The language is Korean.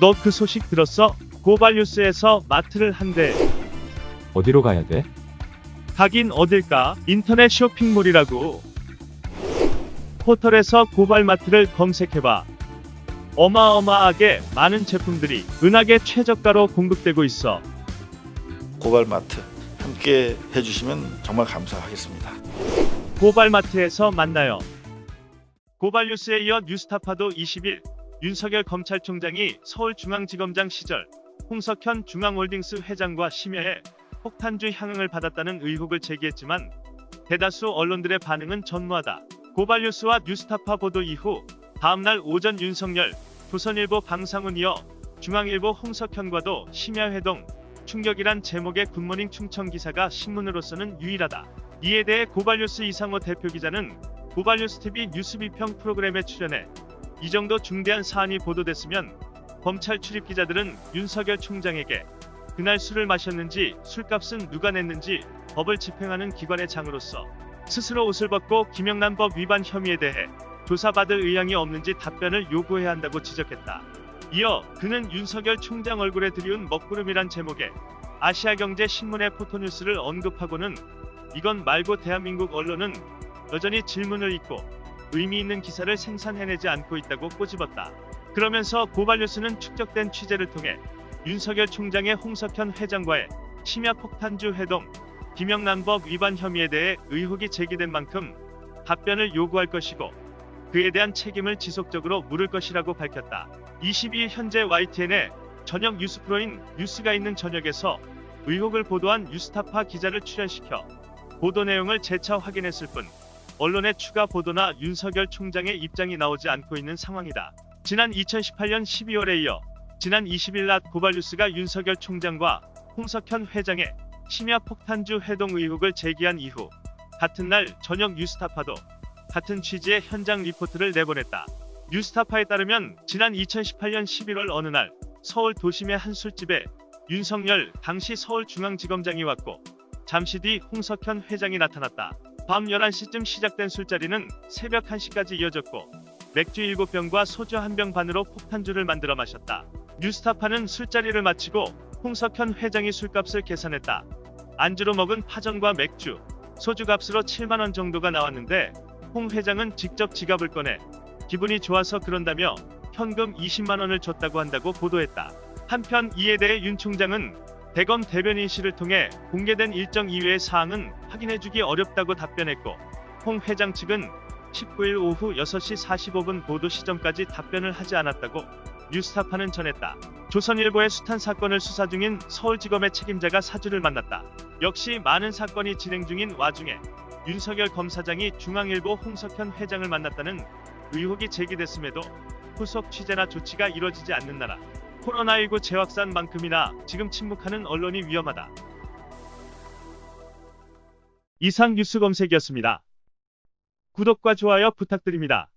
너 그 소식 들었어? 고발뉴스에서 마트를 한대. 어디로 가야 돼? 가긴 어딜까? 인터넷 쇼핑몰이라고. 포털에서 고발마트를 검색해봐. 어마어마하게 많은 제품들이 은하계 최저가로 공급되고 있어. 고발마트 함께 해주시면 정말 감사하겠습니다. 고발마트에서 만나요. 고발뉴스에 이어 뉴스타파도 20일 윤석열 검찰총장이 서울중앙지검장 시절 홍석현 중앙홀딩스 회장과 심야에 폭탄주 향응을 받았다는 의혹을 제기했지만 대다수 언론들의 반응은 전무하다. 고발뉴스와 뉴스타파 보도 이후 다음날 오전 윤석열, 조선일보 방상훈 이어 중앙일보 홍석현과도 심야회동, 충격이란 제목의 굿모닝 충청 기사가 신문으로서는 유일하다. 이에 대해 고발뉴스 이상호 대표기자는 고발뉴스TV 뉴스비평 프로그램에 출연해 이 정도 중대한 사안이 보도됐으면 검찰 출입 기자들은 윤석열 총장에게 그날 술을 마셨는지 술값은 누가 냈는지 법을 집행하는 기관의 장으로서 스스로 옷을 벗고 김영란법 위반 혐의에 대해 조사받을 의향이 없는지 답변을 요구해야 한다고 지적했다. 이어 그는 윤석열 총장 얼굴에 들이운 먹구름이란 제목의 아시아경제신문의 포토뉴스를 언급하고는 이건 말고 대한민국 언론은 여전히 질문을 잇고 의미 있는 기사를 생산해내지 않고 있다고 꼬집었다. 그러면서 고발뉴스는 축적된 취재를 통해 윤석열 총장의 홍석현 회장과의 심야 폭탄주 회동, 김영란법 위반 혐의에 대해 의혹이 제기된 만큼 답변을 요구할 것이고 그에 대한 책임을 지속적으로 물을 것이라고 밝혔다. 22일 현재 YTN의 저녁 뉴스 프로인 뉴스가 있는 저녁에서 의혹을 보도한 뉴스타파 기자를 출연시켜 보도 내용을 재차 확인했을 뿐 언론의 추가 보도나 윤석열 총장의 입장이 나오지 않고 있는 상황이다. 지난 2018년 12월에 이어 지난 20일 낮 고발뉴스가 윤석열 총장과 홍석현 회장의 심야 폭탄주 회동 의혹을 제기한 이후 같은 날 저녁 뉴스타파도 같은 취지의 현장 리포트를 내보냈다. 뉴스타파에 따르면 지난 2018년 11월 어느 날 서울 도심의 한 술집에 윤석열 당시 서울중앙지검장이 왔고 잠시 뒤 홍석현 회장이 나타났다. 밤 11시쯤 시작된 술자리는 새벽 1시까지 이어졌고 맥주 7병과 소주 1병 반으로 폭탄주를 만들어 마셨다. 뉴스타파는 술자리를 마치고 홍석현 회장이 술값을 계산했다. 안주로 먹은 파전과 맥주, 소주 값으로 7만원 정도가 나왔는데 홍 회장은 직접 지갑을 꺼내 기분이 좋아서 그런다며 현금 20만원을 줬다고 한다고 보도했다. 한편 이에 대해 윤 총장은 대검 대변인실을 통해 공개된 일정 이외의 사항은 확인해주기 어렵다고 답변했고 홍 회장 측은 19일 오후 6시 45분 보도 시점까지 답변을 하지 않았다고 뉴스타파는 전했다. 조선일보의 숱한 사건을 수사 중인 서울지검의 책임자가 사주를 만났다. 역시 많은 사건이 진행 중인 와중에 윤석열 검사장이 중앙일보 홍석현 회장을 만났다는 의혹이 제기됐음에도 후속 취재나 조치가 이뤄지지 않는 나라. 코로나19 재확산만큼이나 지금 침묵하는 언론이 위험하다. 이상 뉴스 검색이었습니다. 구독과 좋아요 부탁드립니다.